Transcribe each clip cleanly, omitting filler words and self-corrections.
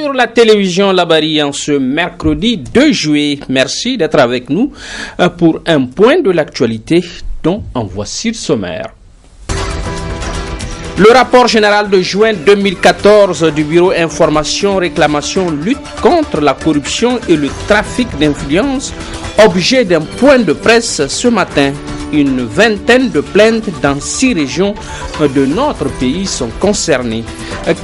sur la télévision Labari en ce mercredi 2 juillet. Merci d'être avec nous pour un point de l'actualité dont en voici le sommaire. Le rapport général de juin 2014 du Bureau Information Réclamation Lutte contre la corruption et le trafic d'influence, objet d'un point de presse ce matin. Une vingtaine de plaintes dans 6 régions de notre pays sont concernées.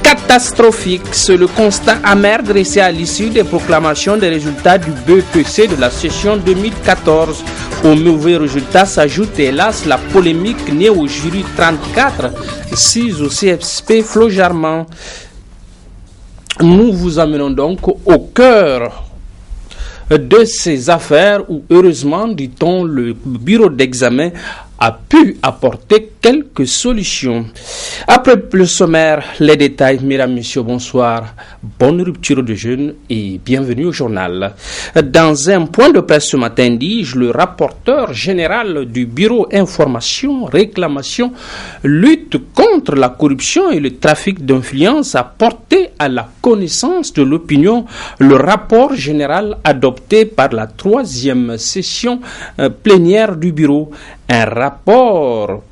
Catastrophique, c'est le constat amer dressé à l'issue des proclamations des résultats du BEPC de la session 2014. Aux mauvais résultats s'ajoute hélas la polémique née au jury 34, 6 au CFP Flo-Jarman. Nous vous amenons donc au cœur de ces affaires où, heureusement, dit-on, le bureau d'examen a pu apporter quelques solutions. Après le sommaire, les détails. Mesdames, Messieurs, bonsoir. Bonne rupture de jeûne et bienvenue au journal. Dans un point de presse ce matin, dis-je, le rapporteur général du Bureau Information, Réclamation, Lutte contre la corruption et le trafic d'influence a porté à la connaissance de l'opinion le rapport général adopté par la 3e session plénière du Bureau. Un rapport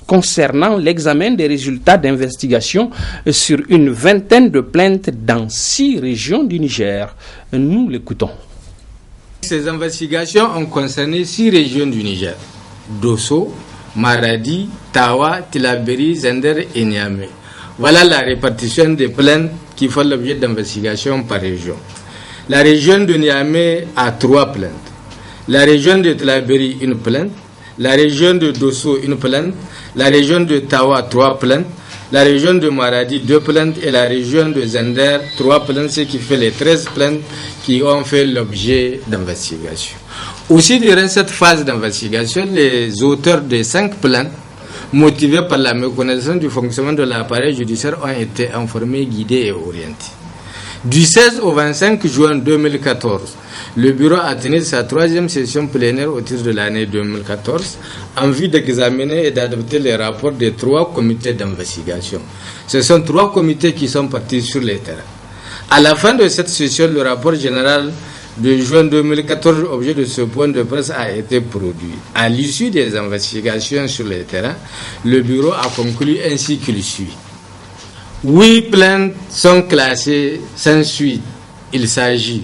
concernant l'examen des résultats d'investigation sur une vingtaine de plaintes dans 6 régions du Niger. Nous l'écoutons. Ces investigations ont concerné 6 régions du Niger: Dosso, Maradi, Tawa, Tillabéri, Zender et Niamey. Voilà la répartition des plaintes qui font l'objet d'investigations par région. La région de Niamey a 3 plaintes. La région de Tillabéri, une plainte. La région de Dosso, une plainte. La région de Tawa, 3 plaintes. La région de Maradi, 2 plaintes. Et la région de Zender, 3 plaintes, ce qui fait les 13 plaintes qui ont fait l'objet d'investigation. Aussi, durant cette phase d'investigation, les auteurs des 5 plaintes, motivés par la méconnaissance du fonctionnement de l'appareil judiciaire, ont été informés, guidés et orientés. Du 16 au 25 juin 2014, le bureau a tenu sa 3e session plénière au titre de l'année 2014 en vue d'examiner et d'adopter les rapports des 3 comités d'investigation. Ce sont 3 comités qui sont partis sur le terrain. À la fin de cette session, le rapport général de juin 2014, objet de ce point de presse, a été produit. À l'issue des investigations sur le terrain, le bureau a conclu ainsi qu'il suit. 8 plaintes sont classées sans suite. Il s'agit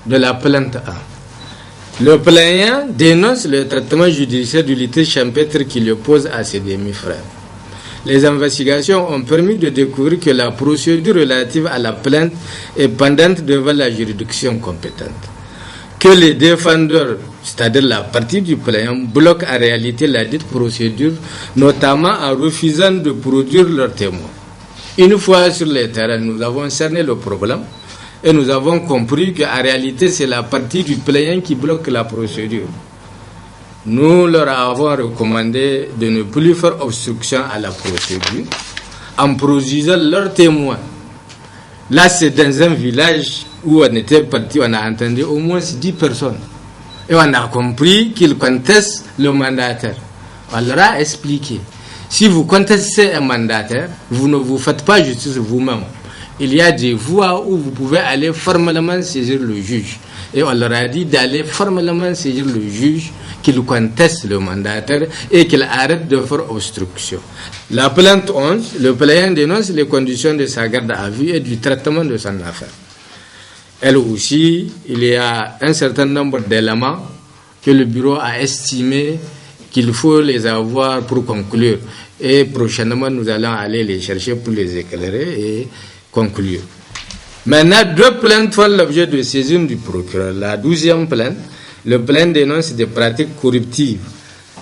de la plainte 1. Le plaignant dénonce le traitement judiciaire du litige champêtre qu'il oppose à ses demi-frères. Les investigations ont permis de découvrir que la procédure relative à la plainte est pendante devant la juridiction compétente. Que les défendeurs, c'est-à-dire la partie du plaignant, bloquent en réalité la dite procédure, notamment en refusant de produire leurs témoins. Une fois sur le terrain, nous avons cerné le problème et nous avons compris qu'en réalité, c'est la partie du plaignant qui bloque la procédure. Nous leur avons recommandé de ne plus faire obstruction à la procédure en produisant leurs témoins. Là, c'est dans un village où on était parti, on a entendu au moins 10 personnes. Et on a compris qu'ils contestent le mandataire. On leur a expliqué. Si vous contestez un mandataire, vous ne vous faites pas justice vous-même. Il y a des voies où vous pouvez aller formellement saisir le juge. Et on leur a dit d'aller formellement saisir le juge, qu'il conteste le mandataire et qu'il arrête de faire obstruction. La plainte 11, le plaignant dénonce les conditions de sa garde à vue et du traitement de son affaire. Elle aussi, il y a un certain nombre d'éléments que le bureau a estimé qu'il faut les avoir pour conclure. Et prochainement, nous allons aller les chercher pour les éclairer et conclure. Maintenant, 2 plaintes font l'objet de saisine du procureur. La 12e plainte, le plaignant dénonce des pratiques corruptives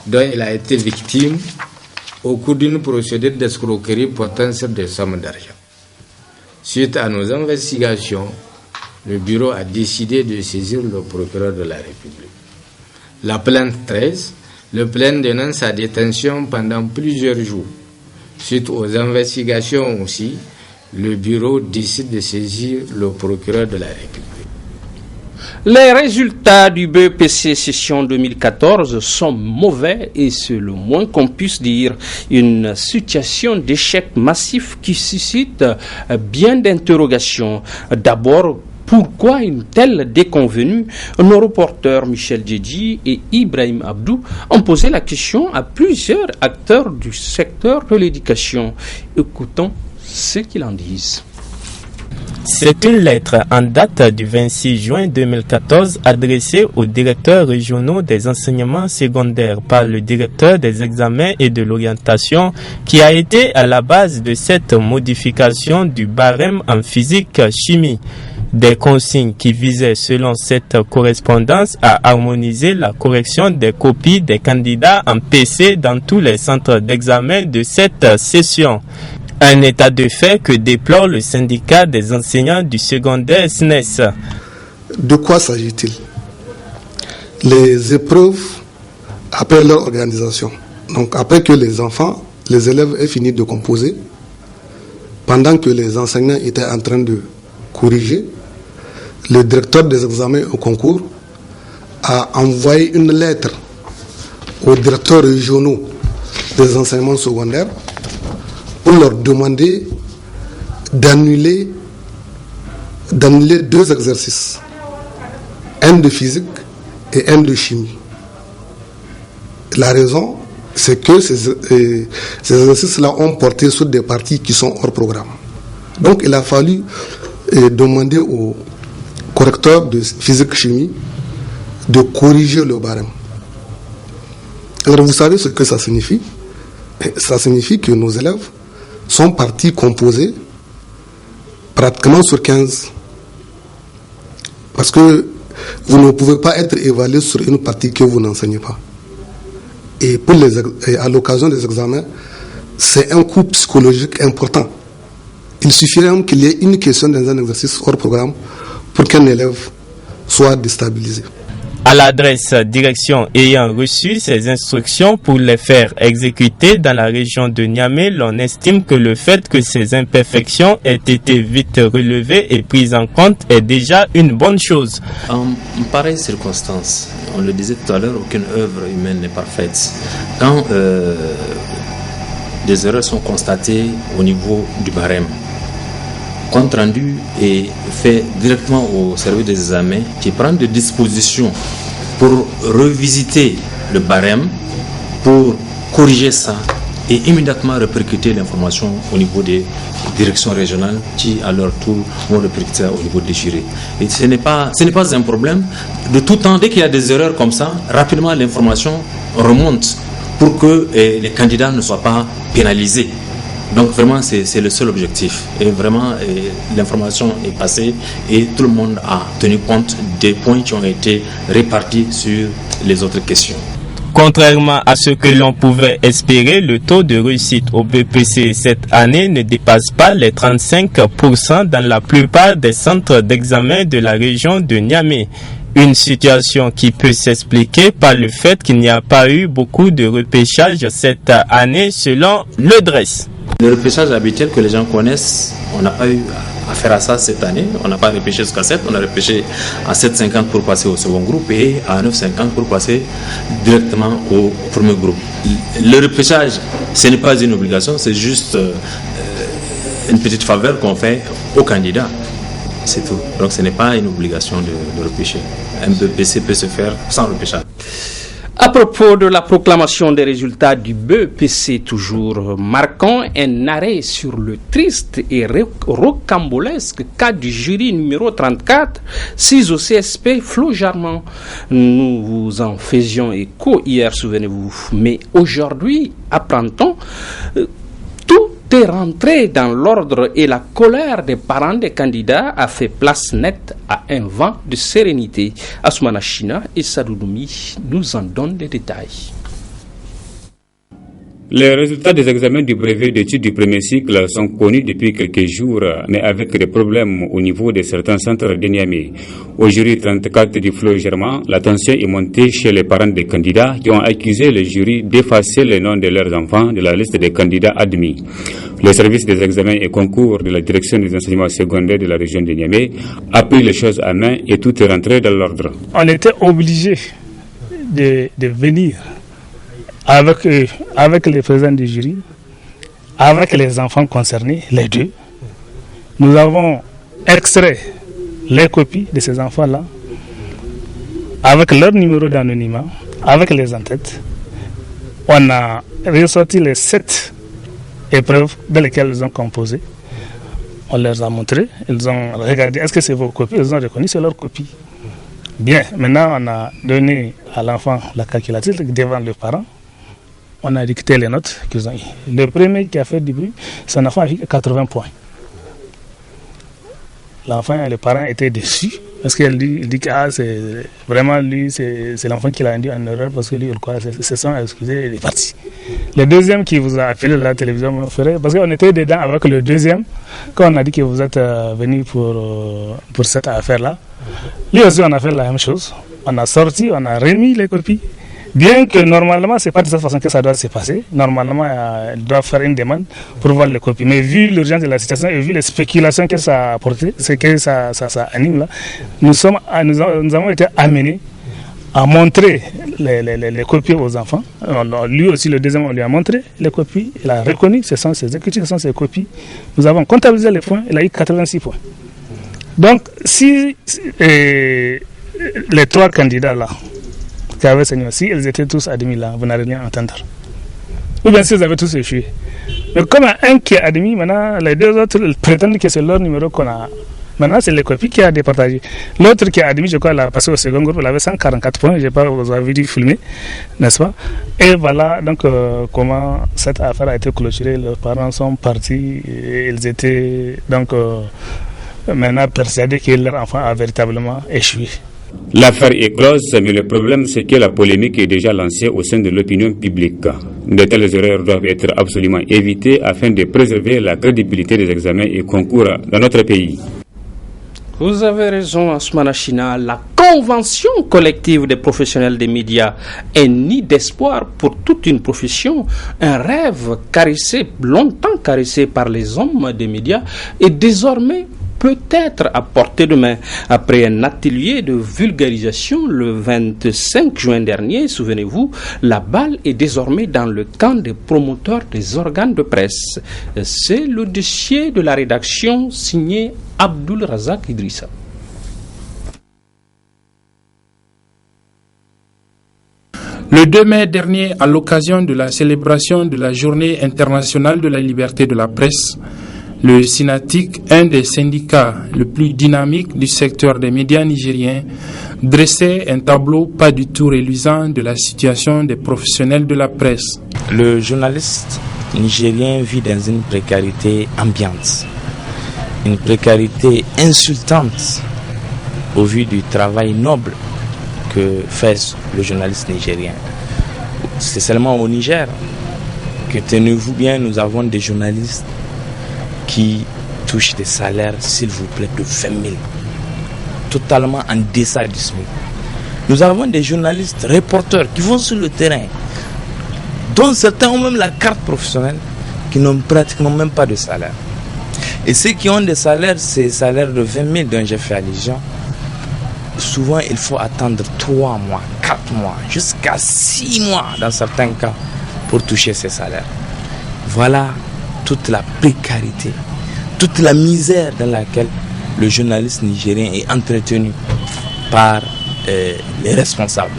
dont il a été victime au cours d'une procédure d'escroquerie portant sur des sommes d'argent. Suite à nos investigations, le bureau a décidé de saisir le procureur de la République. La plainte 13, le plaignant dénonce sa détention pendant plusieurs jours. Suite aux investigations aussi, le bureau décide de saisir le procureur de la République. Les résultats du BEPC session 2014 sont mauvais et c'est le moins qu'on puisse dire. Une situation d'échec massif qui suscite bien d'interrogations. D'abord, pourquoi une telle déconvenue? Nos reporters Michel Djedji et Ibrahim Abdou ont posé la question à plusieurs acteurs du secteur de l'éducation. Écoutons ce qu'ils en disent. C'est une lettre en date du 26 juin 2014 adressée aux directeurs régionaux des enseignements secondaires par le directeur des examens et de l'orientation qui a été à la base de cette modification du barème en physique-chimie. Des consignes qui visaient selon cette correspondance à harmoniser la correction des copies des candidats en PC dans tous les centres d'examen de cette session. Un état de fait que déplore le syndicat des enseignants du secondaire SNES. De quoi s'agit-il? Les épreuves, après leur organisation, donc après que les élèves aient fini de composer, pendant que les enseignants étaient en train de corriger, le directeur des examens au concours a envoyé une lettre aux directeurs régionaux des enseignements secondaires pour leur demander d'annuler 2 exercices, un de physique et un de chimie. La raison, c'est que ces exercices-là ont porté sur des parties qui sont hors programme. Donc il a fallu demander au correcteur de physique-chimie de corriger le barème. Alors vous savez ce que ça signifie? Ça signifie que nos élèves sont partis composés pratiquement sur 15. Parce que vous ne pouvez pas être évalué sur une partie que vous n'enseignez pas. Et à l'occasion des examens, c'est un coup psychologique important. Il suffirait même qu'il y ait une question dans un exercice hors programme pour qu'un élève soit déstabilisé. À l'adresse direction ayant reçu ces instructions pour les faire exécuter dans la région de Niamey, l'on estime que le fait que ces imperfections aient été vite relevées et prises en compte est déjà une bonne chose. En pareille circonstance, on le disait tout à l'heure, aucune œuvre humaine n'est parfaite. Quand des erreurs sont constatées au niveau du barème, compte rendu est fait directement au service des examens qui prend des dispositions pour revisiter le barème, pour corriger ça et immédiatement répercuter l'information au niveau des directions régionales qui à leur tour vont répercuter au niveau des jurés. Et ce n'est pas un problème. De tout temps, dès qu'il y a des erreurs comme ça, rapidement l'information remonte pour que les candidats ne soient pas pénalisés. Donc vraiment c'est le seul objectif et vraiment l'information est passée et tout le monde a tenu compte des points qui ont été répartis sur les autres questions. Contrairement à ce que l'on pouvait espérer, le taux de réussite au BEPC cette année ne dépasse pas les 35% dans la plupart des centres d'examen de la région de Niamey. Une situation qui peut s'expliquer par le fait qu'il n'y a pas eu beaucoup de repêchage cette année selon le DRES. Le repêchage habituel que les gens connaissent, on n'a pas eu à faire à ça cette année. On n'a pas repêché jusqu'à 7, on a repêché à 7,50 pour passer au second groupe et à 9,50 pour passer directement au premier groupe. Le repêchage, ce n'est pas une obligation, c'est juste une petite faveur qu'on fait aux candidats. C'est tout. Donc ce n'est pas une obligation de repêcher. Un BEPC peut se faire sans repêchage. À propos de la proclamation des résultats du BEPC toujours, marquant un arrêt sur le triste et rocambolesque cas du jury numéro 34, 6 au CSP Flo Jarman. Nous vous en faisions écho hier, souvenez-vous. Mais aujourd'hui, apprend-on, tout est rentré dans l'ordre et la colère des parents des candidats a fait place nette à un vent de sérénité. Assoumana China et Sadoudoumi nous en donnent les détails. Les résultats des examens du brevet d'études du premier cycle sont connus depuis quelques jours, mais avec des problèmes au niveau de certains centres de Niamey. Au jury 34 du flot germain, la tension est montée chez les parents des candidats qui ont accusé le jury d'effacer les noms de leurs enfants de la liste des candidats admis. Le service des examens et concours de la direction des enseignements secondaires de la région de Niamey a pris les choses à main et tout est rentré dans l'ordre. On était obligé de venir avec les présidents du jury, avec les enfants concernés, les deux. Nous avons extrait les copies de ces enfants-là, avec leur numéro d'anonymat, avec les en-têtes. On a ressorti les 7 épreuves dans lesquelles ils ont composé. On leur a montré, ils ont regardé, est-ce que c'est vos copies? Ils ont reconnu, c'est leurs copies. Bien, maintenant on a donné à l'enfant la calculatrice devant le parent. On a dicté les notes qu'ils ont eues. Le premier qui a fait du bruit, son enfant a eu 80 points. L'enfant et le parent étaient déçus parce qu'il dit que c'est vraiment lui, c'est l'enfant qui l'a induit en erreur parce que lui, il croit, c'est son excusé, il est parti. Le deuxième qui vous a appelé à la télévision, parce qu'on était dedans avec le deuxième, quand on a dit que vous êtes venu pour cette affaire-là, lui aussi on a fait la même chose. On a sorti, on a remis les copies. Bien que normalement, ce n'est pas de cette façon que ça doit se passer. Normalement, il doit faire une demande pour voir les copies. Mais vu l'urgence de la situation et vu les spéculations que ça a apporté, c'est que ça anime là, nous avons été amenés à montrer les copies aux enfants. Alors, lui aussi, le deuxième, on lui a montré les copies. Il a reconnu, ce sont ses écritures, ce sont ses copies. Nous avons comptabilisé les points, il a eu 86 points. Donc, si les 3 candidats là, qui avaient saigné, si ils étaient tous admis là, vous n'allez rien entendre. Ou bien si ils avaient tous échoué. Mais comme un qui est admis, maintenant les 2 autres ils prétendent que c'est leur numéro qu'on a. Maintenant c'est les copies qui a départagé. L'autre qui est admis, je crois, il a passé au second groupe, il avait 144 points, je sais pas, vous avez dû filmer, n'est-ce pas? Et voilà donc comment cette affaire a été clôturée. Leurs parents sont partis, et ils étaient donc maintenant persuadés que leur enfant a véritablement échoué. L'affaire est close, mais le problème c'est que la polémique est déjà lancée au sein de l'opinion publique. De telles erreurs doivent être absolument évitées afin de préserver la crédibilité des examens et concours dans notre pays. Vous avez raison, Asmana China. La convention collective des professionnels des médias, un nid d'espoir pour toute une profession, un rêve caressé, longtemps caressé par les hommes des médias, est désormais peut-être à portée de main. Après un atelier de vulgarisation le 25 juin dernier, souvenez-vous, la balle est désormais dans le camp des promoteurs des organes de presse. C'est le dossier de la rédaction signé Abdul Razak Idrissa. Le 2 mai dernier, à l'occasion de la célébration de la Journée internationale de la liberté de la presse, le SYNATIC, un des syndicats le plus dynamique du secteur des médias nigériens, dressait un tableau pas du tout reluisant de la situation des professionnels de la presse. Le journaliste nigérien vit dans une précarité ambiante, une précarité insultante au vu du travail noble que fait le journaliste nigérien. C'est seulement au Niger que, tenez-vous bien, nous avons des journalistes qui touchent des salaires, s'il vous plaît, de 20 000, totalement en deçà du SMIC. Nous avons des journalistes, reporters qui vont sur le terrain, dont certains ont même la carte professionnelle, qui n'ont pratiquement même pas de salaire. Et ceux qui ont des salaires, ces salaires de 20 000 dont j'ai fait allusion, souvent il faut attendre 3 mois, 4 mois, jusqu'à 6 mois dans certains cas pour toucher ces salaires. Voilà toute la précarité, toute la misère dans laquelle le journaliste nigérien est entretenu par les responsables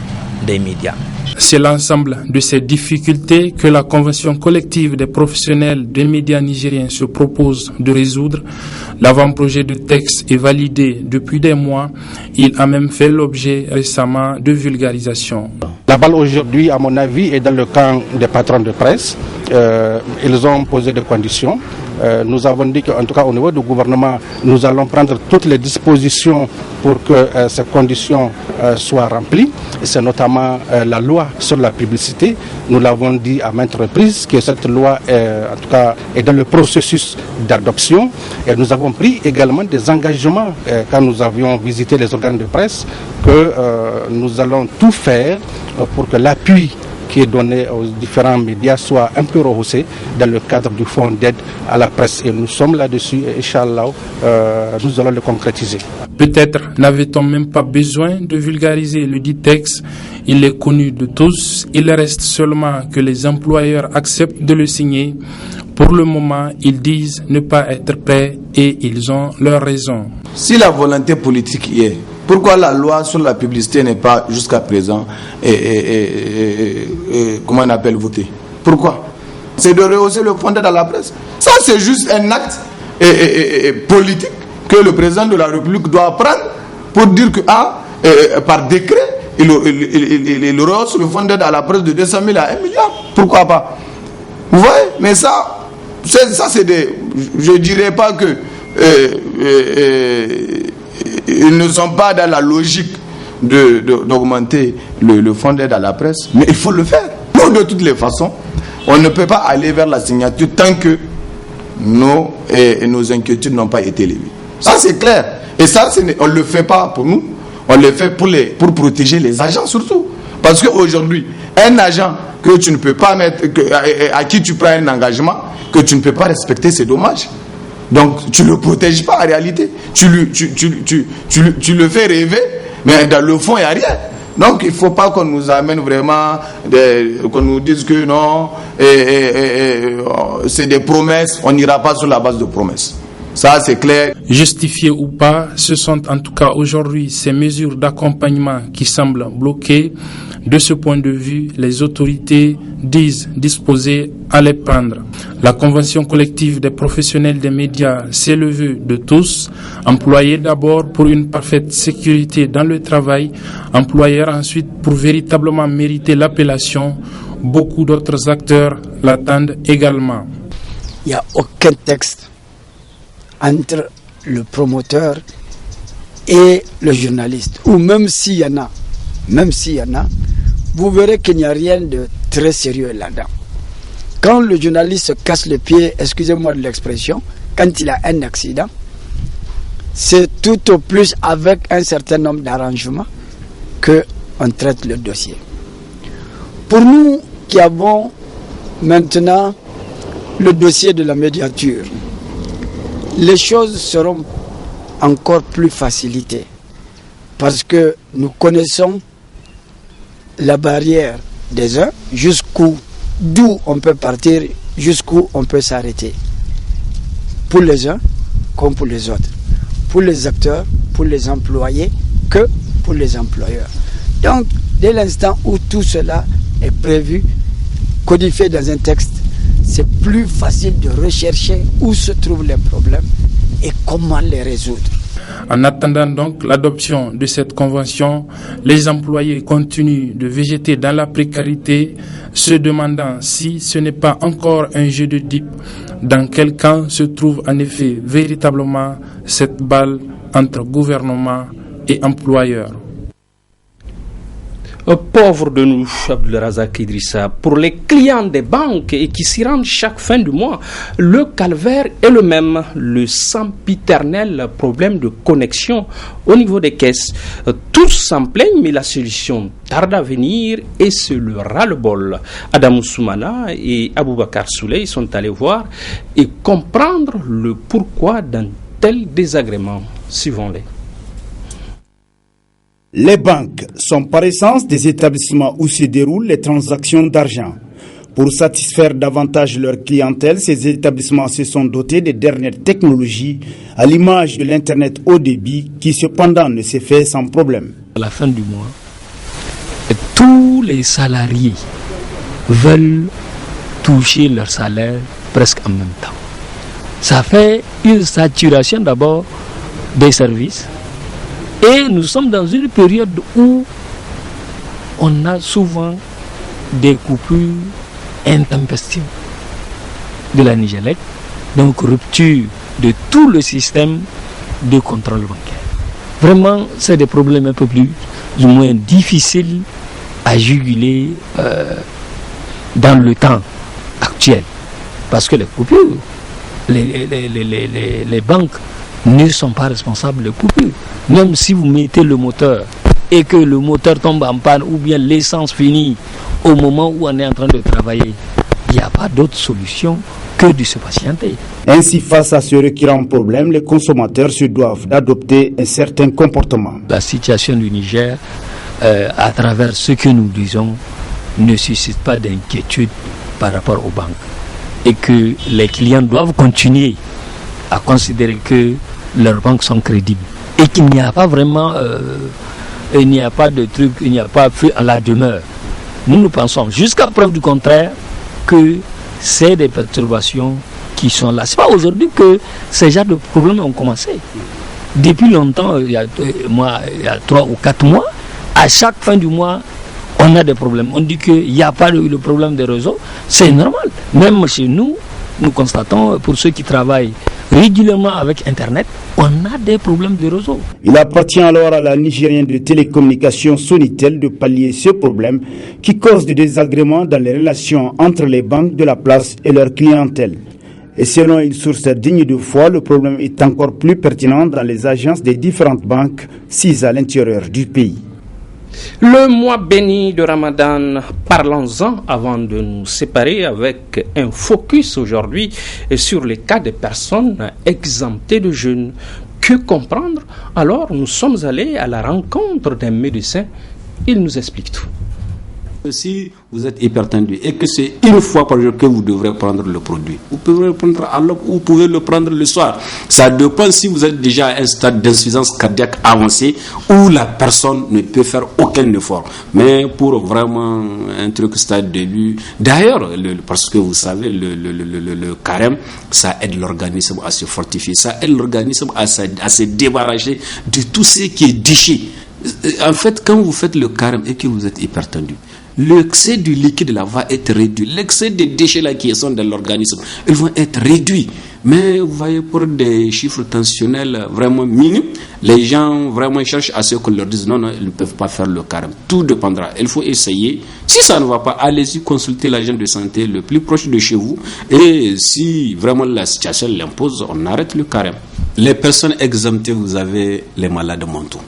des médias. C'est l'ensemble de ces difficultés que la Convention collective des professionnels des médias nigériens se propose de résoudre. L'avant-projet de texte est validé depuis des mois. Il a même fait l'objet récemment de vulgarisation. La balle aujourd'hui, à mon avis, est dans le camp des patrons de presse. Ils ont posé des conditions nous avons dit qu'en tout cas au niveau du gouvernement, nous allons prendre toutes les dispositions pour que ces conditions soient remplies. C'est notamment la loi sur la publicité. Nous l'avons dit à maintes reprises que cette loi en tout cas est dans le processus d'adoption. Et nous avons pris également des engagements quand nous avions visité les organes de presse que nous allons tout faire pour que l'appui qui est donné aux différents médias soit un peu rehaussé dans le cadre du fonds d'aide à la presse. Et nous sommes là-dessus et Inch'Allah, nous allons le concrétiser. Peut-être n'avait-on même pas besoin de vulgariser le dit texte. Il est connu de tous. Il reste seulement que les employeurs acceptent de le signer. Pour le moment, ils disent ne pas être prêts et ils ont leur raison. Si la volonté politique y est, pourquoi la loi sur la publicité n'est pas jusqu'à présent comment on appelle votée? Pourquoi? C'est de rehausser le fonds d'aide à la presse. Ça, c'est juste un acte politique que le président de la République doit prendre pour dire que par décret, il rehausse le fonds d'aide à la presse de 200 000 à 1 milliard. Pourquoi pas? Vous voyez? Mais ça c'est des... Je ne dirais pas que... ils ne sont pas dans la logique d'augmenter le fonds d'aide à la presse, mais il faut le faire. Nous, de toutes les façons, on ne peut pas aller vers la signature tant que nos inquiétudes n'ont pas été levées. Ça, c'est clair. Et ça, on ne le fait pas pour nous, on le fait pour protéger les agents surtout. Parce qu'aujourd'hui, un agent que tu ne peux pas mettre, à qui tu prends un engagement, que tu ne peux pas respecter, c'est dommage. Donc tu ne le protèges pas en réalité. Tu le fais rêver, mais dans le fond, il n'y a rien. Donc il ne faut pas qu'on nous amène vraiment, qu'on nous dise que non, c'est des promesses, on n'ira pas sur la base de promesses. Ça, c'est clair. Justifiées ou pas, ce sont en tout cas aujourd'hui ces mesures d'accompagnement qui semblent bloquées. De ce point de vue, les autorités disent disposées à les prendre. La convention collective des professionnels des médias, c'est le vœu de tous. Employés d'abord pour une parfaite sécurité dans le travail, employeurs ensuite pour véritablement mériter l'appellation. Beaucoup d'autres acteurs l'attendent également. Il n'y a aucun texte entre le promoteur et le journaliste, ou même s'il y en a, vous verrez qu'il n'y a rien de très sérieux là-dedans. Quand le journaliste se casse le pied, excusez-moi de l'expression, quand il a un accident, c'est tout au plus avec un certain nombre d'arrangements qu'on traite le dossier. Pour nous qui avons maintenant le dossier de la médiature, les choses seront encore plus facilitées parce que nous connaissons la barrière des uns, d'où on peut partir, jusqu'où on peut s'arrêter. Pour les uns comme pour les autres. Pour les acteurs, pour les employés, que pour les employeurs. Donc, dès l'instant où tout cela est prévu, codifié dans un texte, c'est plus facile de rechercher où se trouvent les problèmes et comment les résoudre. En attendant donc l'adoption de cette convention, les employés continuent de végéter dans la précarité, se demandant si ce n'est pas encore un jeu de dupes. Dans quel camp se trouve en effet véritablement cette balle entre gouvernement et employeurs? Pauvre de nous, Abdelrazak Idrissa, pour les clients des banques et qui s'y rendent chaque fin du mois, le calvaire est le même, le sempiternel problème de connexion au niveau des caisses. Tous s'en plaignent, mais la solution tarde à venir et c'est le ras-le-bol. Adam Soumana et Aboubakar Souley sont allés voir et comprendre le pourquoi d'un tel désagrément. Suivons-les. Les banques sont par essence des établissements où se déroulent les transactions d'argent. Pour satisfaire davantage leur clientèle, ces établissements se sont dotés des dernières technologies, à l'image de l'Internet haut débit, qui cependant ne s'est fait sans problème. À la fin du mois, tous les salariés veulent toucher leur salaire presque en même temps. Ça fait une saturation d'abord des services. Et nous sommes dans une période où on a souvent des coupures intempestives de la Nigélec, Donc rupture de tout le système de contrôle bancaire. Vraiment, c'est des problèmes un peu plus ou moins difficiles à juguler dans le temps actuel. Parce que les coupures, les banques ne sont pas responsables des coupures. Même si vous mettez le moteur et que le moteur tombe en panne ou bien l'essence finit au moment où on est en train de travailler, il n'y a pas d'autre solution que de se patienter. Ainsi, face à ce récurrent problème, les consommateurs se doivent d'adopter un certain comportement. La situation du Niger, à travers ce que nous disons, ne suscite pas d'inquiétude par rapport aux banques. Et que les clients doivent continuer à considérer que leurs banques sont crédibles. Et qu'il n'y a pas vraiment, il n'y a pas de truc, il n'y a pas feu à la demeure. Nous pensons, jusqu'à preuve du contraire, que c'est des perturbations qui sont là. C'est pas aujourd'hui que ces genres de problèmes ont commencé. Depuis longtemps, il y a 3 ou 4 mois, à chaque fin du mois, on a des problèmes. On dit qu'il n'y a pas le problème des réseaux. C'est normal. Même chez nous, nous constatons, pour ceux qui travaillent régulièrement avec Internet, on a des problèmes de réseau. Il appartient alors à la Nigérienne de télécommunications Sonitel de pallier ce problème qui cause des désagréments dans les relations entre les banques de la place et leur clientèle. Et selon une source digne de foi, le problème est encore plus pertinent dans les agences des différentes banques sises à l'intérieur du pays. Le mois béni de Ramadan, parlons-en avant de nous séparer avec un focus aujourd'hui sur les cas des personnes exemptées de jeûne. Que comprendre? Alors nous sommes allés à la rencontre d'un médecin, il nous explique tout. Si vous êtes hypertendu et que c'est une fois par jour que vous devrez prendre le produit, vous pouvez le prendre à l'aube ou vous pouvez le prendre le soir. Ça dépend si vous êtes déjà à un stade d'insuffisance cardiaque avancé où la personne ne peut faire aucun effort. Mais pour vraiment un truc stade début, d'ailleurs, parce que vous savez, le carême, ça aide l'organisme à se fortifier, ça aide l'organisme à se débarrasser de tout ce qui est déchet. En fait, quand vous faites le carême et que vous êtes hypertendu, l'excès du liquide là va être réduit. L'excès des déchets là qui sont dans l'organisme, ils vont être réduits. Mais vous voyez, pour des chiffres tensionnels vraiment minimes, les gens vraiment cherchent à ce qu'on leur dise non, ils ne peuvent pas faire le carême. Tout dépendra. Il faut essayer. Si ça ne va pas, allez-y consulter l'agent de santé le plus proche de chez vous. Et si vraiment la situation l'impose, on arrête le carême. Les personnes exemptées, vous avez les malades mentaux.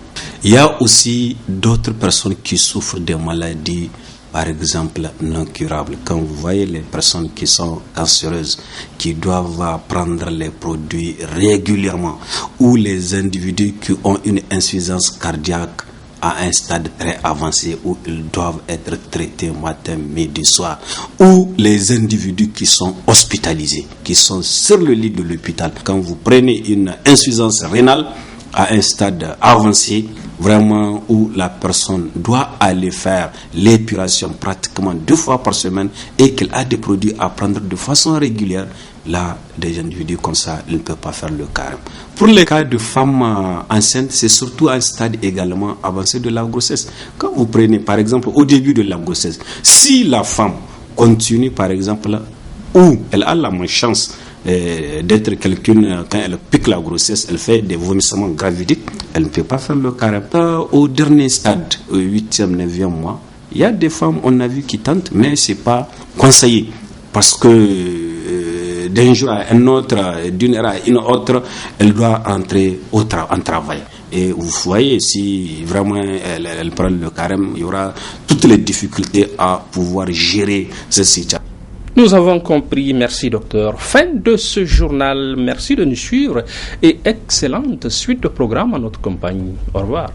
Il y a aussi d'autres personnes qui souffrent des maladies, par exemple, non curables. Quand vous voyez les personnes qui sont cancéreuses, qui doivent prendre les produits régulièrement, ou les individus qui ont une insuffisance cardiaque à un stade très avancé où ils doivent être traités matin, midi, soir, ou les individus qui sont hospitalisés, qui sont sur le lit de l'hôpital. Quand vous prenez une insuffisance rénale à un stade avancé, vraiment où la personne doit aller faire l'épuration pratiquement 2 fois par semaine et qu'elle a des produits à prendre de façon régulière, là, des individus comme ça, ils ne peuvent pas faire le carême. Pour les cas de femmes enceintes, c'est surtout un stade également avancé de la grossesse. Quand vous prenez, par exemple, au début de la grossesse, si la femme continue, par exemple, ou elle a la malchance d'être quelqu'un, quand elle pique la grossesse, elle fait des vomissements gravidiques, elle ne peut pas faire le carême. Au dernier stade, au 8e, 9e mois, il y a des femmes, on a vu, qui tentent, mais ce n'est pas conseillé. Parce que d'un jour à un autre, d'une heure à une autre, elle doit entrer en travail. Et vous voyez, si vraiment elle prend le carême, il y aura toutes les difficultés à pouvoir gérer cette situation. Nous avons compris, merci docteur. Fin de ce journal, merci de nous suivre et excellente suite de programme à notre compagnie. Au revoir.